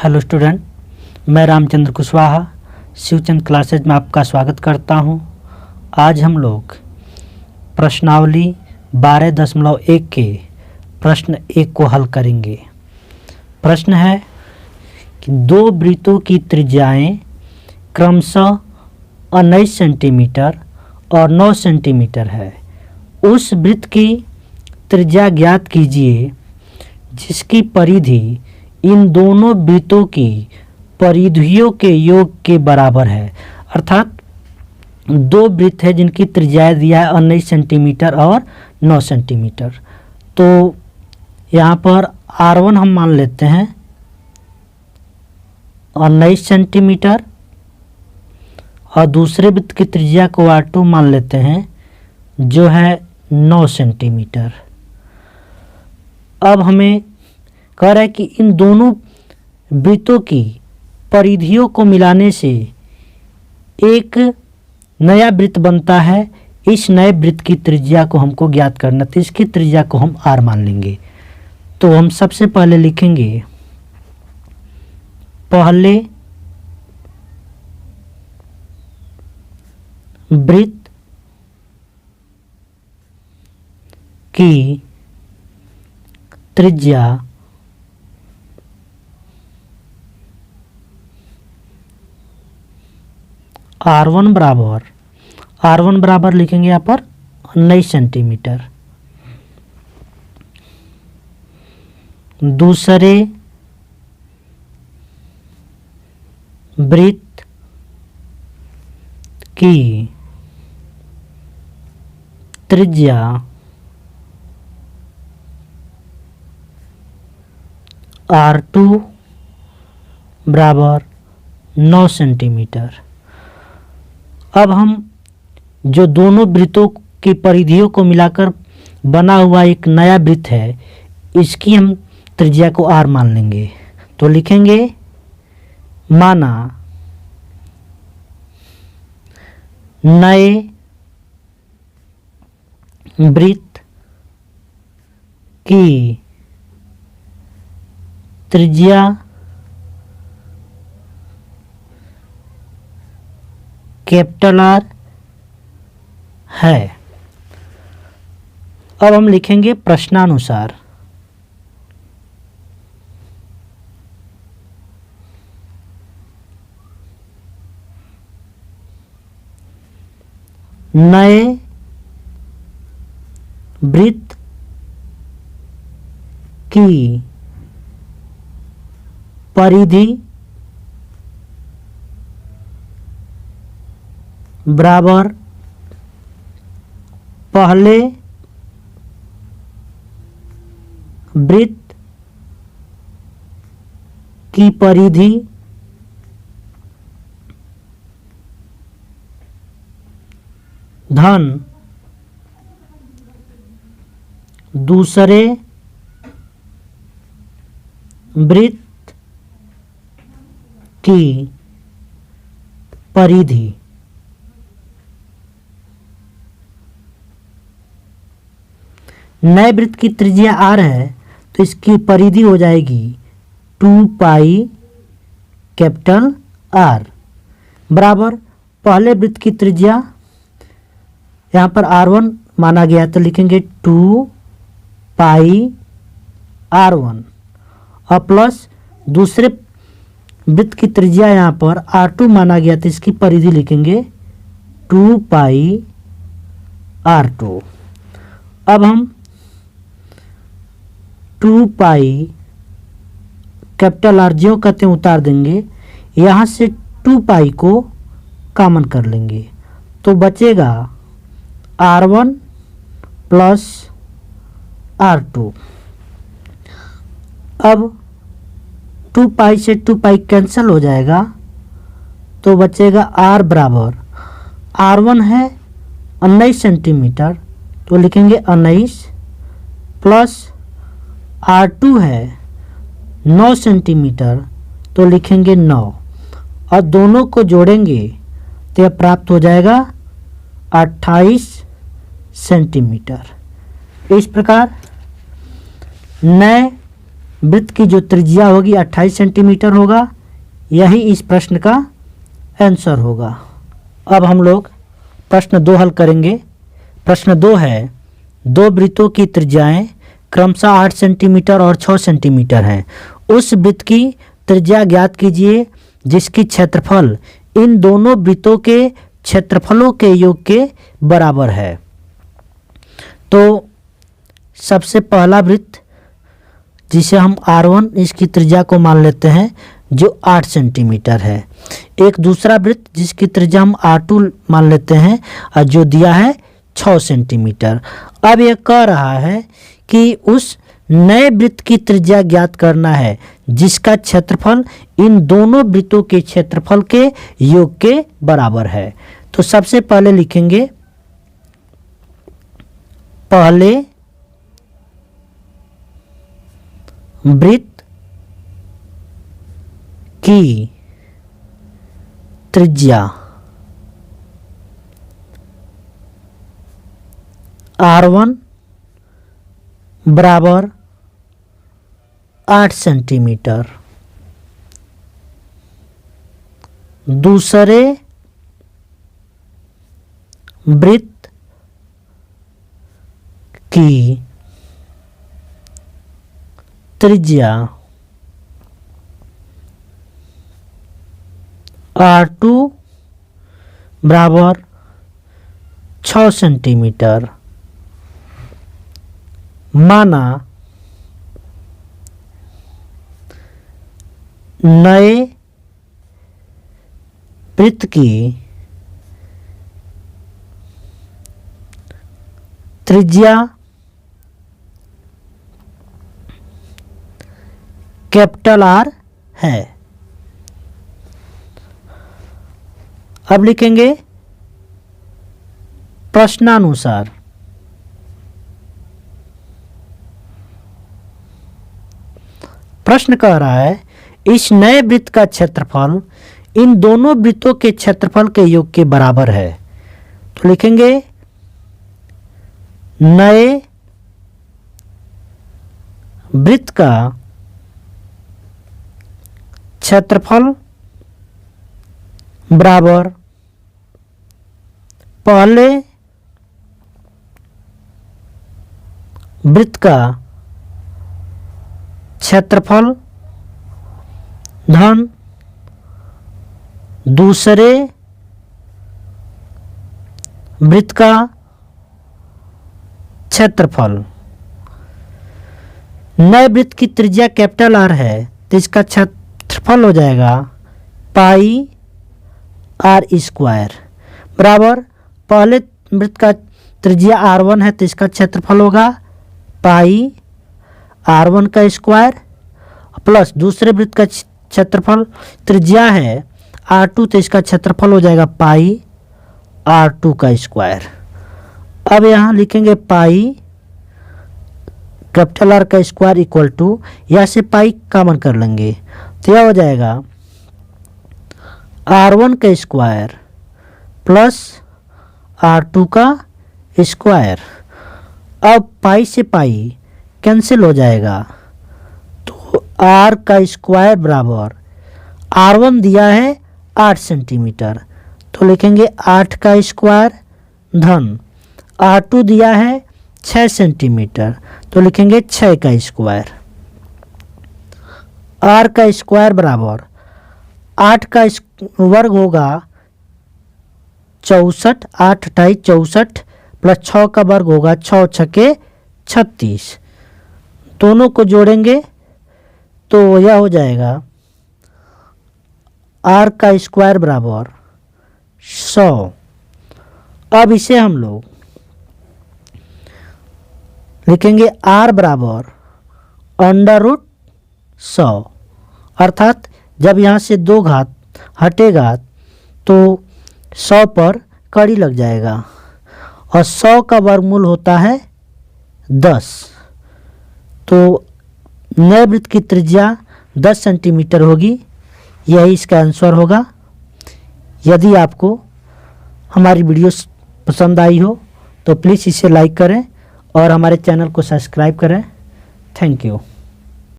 Hello student, मैं Ramchandra Kushwaha Shivchand classes में आपका स्वागत करता हूं। आज हम लोग प्रश्नावली 12.1 के प्रश्न 1 को हल करेंगे। प्रश्न है कि दो वृत्तों की त्रिज्याएं क्रमशः 19 सेंटीमीटर और 9 सेंटीमीटर है। उस वृत्त की त्रिज्या ज्ञात कीजिए जिसकी परिधि इन दोनों वृत्तों की परिधियों के योग के बराबर है। अर्थात दो वृत्त है जिनकी त्रिज्या दिया है 19 सेंटीमीटर और 9 सेंटीमीटर। तो यहाँ पर R1 हम मान लेते हैं 19 सेंटीमीटर और दूसरे वृत्त की त्रिज्या को R2 मान लेते हैं जो है 9 सेंटीमीटर। अब हमें कह रहा है कि इन दोनों वृत्तों की परिधियों को मिलाने से एक नया वृत्त बनता है। इस नए वृत्त की त्रिज्या को हमको ज्ञात करना, तो इसकी त्रिज्या को हम R मान लेंगे। तो हम सबसे पहले लिखेंगे पहले वृत्त की त्रिज्या R1 बराबर लिखेंगे यहाँ पर 19 सेंटीमीटर। दूसरे वृत्त की त्रिज्या R2 बराबर 9 सेंटीमीटर। अब हम जो दोनों वृत्तों की परिधियों को मिलाकर बना हुआ एक नया वृत्त है, इसकी हम त्रिज्या को R मान लेंगे। तो लिखेंगे माना नए वृत्त की त्रिज्या कैपिटल R है। अब हम लिखेंगे प्रश्नानुसार नए वृत्त की परिधि बराबर पहले वृत्त की परिधि धन दूसरे वृत्त की परिधि। नए वृत्त की त्रिज्या R है तो इसकी परिधि हो जाएगी 2 पाई कैपिटल R बराबर पहले वृत्त की त्रिज्या यहाँ पर R1 माना गया तो लिखेंगे 2 पाई R1 और प्लस दूसरे वृत्त की त्रिज्या यहाँ पर R2 माना गया तो इसकी परिधि लिखेंगे 2 पाई R2। अब हम 2 पाई कैपिटल R ज्यों कहते हैं उतार देंगे, यहाँ से 2 पाई को कॉमन कर लेंगे तो बचेगा R1 प्लस R2। अब 2 पाई से 2 पाई कैंसिल हो जाएगा तो बचेगा R बराबर R1 है 19 सेंटीमीटर तो लिखेंगे 19 प्लस R2 है 9 सेंटीमीटर तो लिखेंगे 9 और दोनों को जोड़ेंगे तो यह प्राप्त हो जाएगा 28 सेंटीमीटर। इस प्रकार नए वृत्त की जो त्रिज्या होगी 28 सेंटीमीटर होगा। यही इस प्रश्न का आंसर होगा। अब हम लोग प्रश्न 2 हल करेंगे। प्रश्न 2 है, दो वृत्तों की त्रिज्याएं क्रमशः 8 सेंटीमीटर और 6 सेंटीमीटर हैं। उस वृत्त की त्रिज्या ज्ञात कीजिए जिसकी क्षेत्रफल इन दोनों वृत्तों के क्षेत्रफलों के योग के बराबर है। तो सबसे पहला वृत्त जिसे हम R1 इसकी त्रिज्या को मान लेते हैं जो 8 सेंटीमीटर है। एक दूसरा वृत्त जिसकी त्रिज्या हम R2 मान लेते हैं और जो दिया है 6 सेंटीमीटर। अब यह कह रहा है कि उस नए वृत्त की त्रिज्या ज्ञात करना है जिसका क्षेत्रफल इन दोनों वृत्तों के क्षेत्रफल के योग के बराबर है। तो सबसे पहले लिखेंगे, पहले वृत्त की त्रिज्या R1 बराबर 8 सेंटीमीटर। दूसरे वृत्त की त्रिज्या R2 बराबर 6 सेंटीमीटर। माना नए वृत्त की त्रिज्या कैपिटल R है। अब लिखेंगे प्रश्नानुसार प्रश्न कह रहा है इस नए वृत्त का क्षेत्रफल इन दोनों वृत्तों के क्षेत्रफल के योग के बराबर है। तो लिखेंगे नए वृत्त का क्षेत्रफल बराबर पहले वृत्त का क्षेत्रफल धन दूसरे वृत्त का क्षेत्रफल। नए वृत्त की त्रिज्या कैपिटल R है तो इसका क्षेत्रफल हो जाएगा पाई R स्क्वायर बराबर पहले वृत्त का त्रिज्या R1 है तो इसका क्षेत्रफल होगा पाई R1 का स्क्वायर प्लस दूसरे वृत्त का क्षेत्रफल त्रिज्या है R2 तो इसका क्षेत्रफल हो जाएगा पाई R2 का स्क्वायर। अब यहाँ लिखेंगे पाई कैपिटल R का स्क्वायर इक्वल टू यहाँ से पाई कॉमन कर लेंगे तो यह हो जाएगा R1 का स्क्वायर प्लस R2 का स्क्वायर। अब पाई से पाई कैंसिल हो जाएगा तो R का स्क्वायर बराबर R1 दिया है 8 सेंटीमीटर तो लिखेंगे 8 का स्क्वायर धन R2 दिया है 6 सेंटीमीटर तो लिखेंगे 6 का स्क्वायर। R का स्क्वायर बराबर 8 का वर्ग होगा 64 8 28 64 प्लस 6 का वर्ग होगा 6 छके 36। दोनों को जोड़ेंगे तो यह हो जाएगा R का स्क्वायर बराबर 100। अब इसे हम लोग लिखेंगे R बराबर √100 अर्थात जब यहाँ से 2 घात हटेगा तो 100 पर कड़ी लग जाएगा और 100 का वर्गमूल होता है 10। तो नए वृत्त की त्रिज्या 10 सेंटीमीटर होगी। यही इसका आंसर होगा। यदि आपको हमारी वीडियो पसंद आई हो तो प्लीज़ इसे लाइक करें और हमारे चैनल को सब्सक्राइब करें। Thank you.